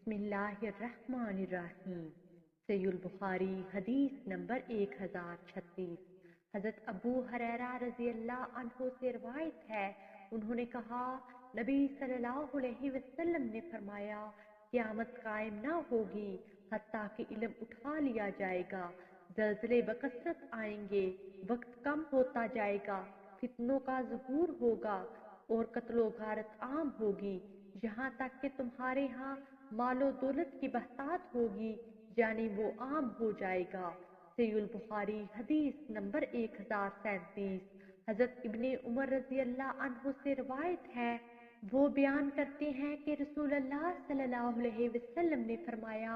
बिस्मिल्लाहिर्रहमानिर्रहीम। सहीह बुखारी हदीस नंबर 1036। हज़रत अबू हुरैरा रज़ी अल्लाह अन्हु से रिवायत है, उन्होंने कहा, नबी सल्लल्लाहु अलैहि वसल्लम ने फरमाया, क़यामत कायम न होगी हत्ता कि इल्म उठा लिया जाएगा, ज़लज़ले बकसरत आएंगे, वक्त कम होता जाएगा, फितनों का ज़हूर होगा और कत्लो गारत आम होगी, यहाँ तक कि तुम्हारे यहाँ मालो दौलत की बहतात होगी, यानी वो आम हो जाएगा। सहीह बुखारी हदीस नंबर 1037। हज़रत इब्ने उमर रज़ी अल्लाह अन्हु से रिवायत है, वो बयान करते हैं कि रसूल अल्लाह सल्लल्लाहु अलैहि वसल्लम ने फरमाया,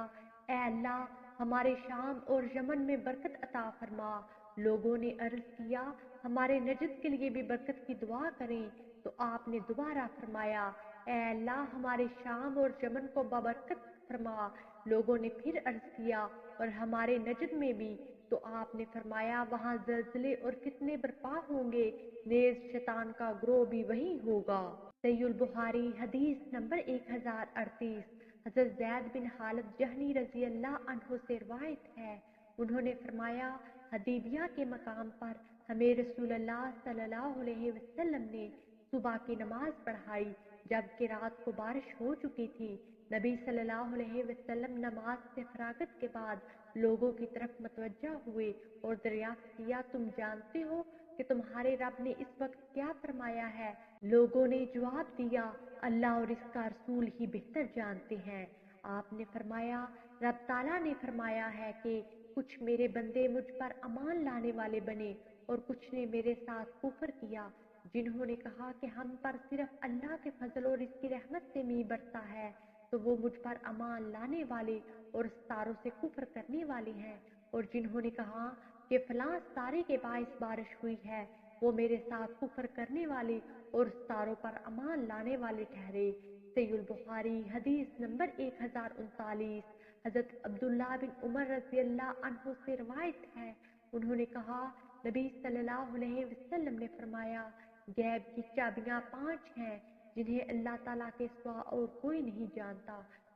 ऐ अल्लाह, हमारे शाम और यमन में बरकत अता फरमा। लोगों ने अर्ज किया, हमारे नजद के लिए भी बरकत की दुआ करें, तो आपने दोबारा फरमाया, ऐ अल्लाह, हमारे शाम और यमन को बबरकत फरमा। लोगों ने फिर अर्ज किया, और हमारे नजद में भी, तो आपने फरमाया, वहाँ जलजले और फितने बर्पा होंगे, नेज शैतान का ग्रोह भी वही होगा। सहीह बुखारी हदीस नंबर 1038। हज़रत ज़ैद बिन खालिद जहनी रज़ी अल्लाह अन्हु से रिवायत है, उन्होंने फरमाया, हदीबिया के मकाम पर हमें रसूल अल्लाह सल्लल्लाहु अलैहि वसल्लम ने सुबह की नमाज पढ़ाई, जबकि रात को बारिश हो चुकी थी। नबी सल्लल्लाहु अलैहि वसल्लम नमाज से फरागत के बाद लोगों की तरफ मतवज्जा हुए और दरियाफ्त किया, तुम जानते हो कि तुम्हारे रब ने इस वक्त क्या फरमाया है? लोगों ने जवाब दिया, अल्लाह और इसका रसूल ही बेहतर जानते हैं। आपने फरमाया, रब ताला ने फरमाया है कि कुछ मेरे बंदे मुझ पर अमान लाने वाले बने और कुछ ने मेरे साथ कुफ्र किया। जिन्होंने कहा कि हम पर सिर्फ अल्लाह के फजल और इसकी रहमत से मींह बरसा है, तो वो मुझ पर अमान लाने वाले और सितारों से कुफ्र करने वाले हैं। और जिन्होंने कहा कि फलां सितारे के बाइस बारिश हुई है, वो मेरे साथ कुफ्र करने वाले और सितारों पर अमान लाने वाले ठहरे। सहीह बुखारी हदीस नंबर 1039। हज़रत अब्दुल्लाह बिन उमर रज़ी अल्लाह अन्हु से रिवायत है, उन्होंने कहा, नबी सल्लल्लाहु अलैहि वसल्लम ने फरमाया, गैब की चाबियां 5 हैं, जिन्हें अल्लाह ताला के सिवा और कोई नहीं जानता।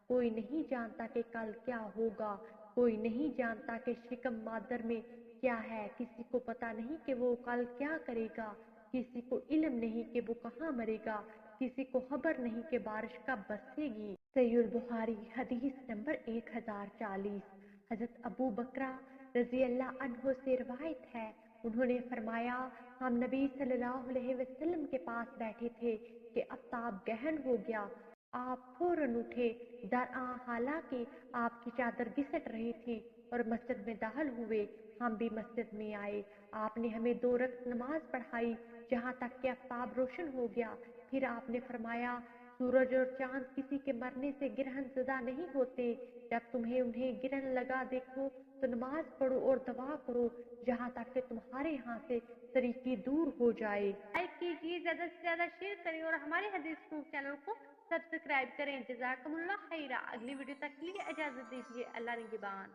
कोई नहीं जानता कि कल क्या होगा, कोई नहीं जानता कि शिकम मादर में क्या है, किसी को पता नहीं कि वो कल क्या करेगा, किसी को इल्म नहीं कि वो कहाँ मरेगा, किसी को खबर नहीं कि बारिश कब बरसेगी। सहीह बुखारी हदीस नंबर 1040। हज़रत अबू बकरा रज़ी अल्लाह अन्हु से रिवायत है, उन्होंने फरमाया, हम नबी सल्लल्लाहु अलैहि वसल्लम के पास बैठे थे कि आफ्ताब गहन हो गया। आप फौरन उठे, हालांकि आपकी चादर घिसट रही थी, और मस्जिद में दाखिल हुए। हम भी मस्जिद में आए। आपने हमें 2 रकात नमाज पढ़ाई, जहाँ तक कि आफ्ताब रोशन हो गया। फिर आपने फरमाया, सूरज और चांद किसी के मरने से गिरहन ज़दा नहीं होते। जब तुम्हें उन्हें गिरहन लगा देखो, तो नमाज पढ़ो और दुआ करो, जहाँ तक कि तुम्हारे यहाँ से तरीकी दूर हो जाए। लाइक कीजिए, ज्यादा से ज्यादा शेयर करें और हमारे हदीस प्रूफ चैनल को सब्सक्राइब करें। जज़ाकमुल्लाह खैरा। अगली वीडियो तक के लिए इजाजत दीजिए। अल्लाह निगहबान।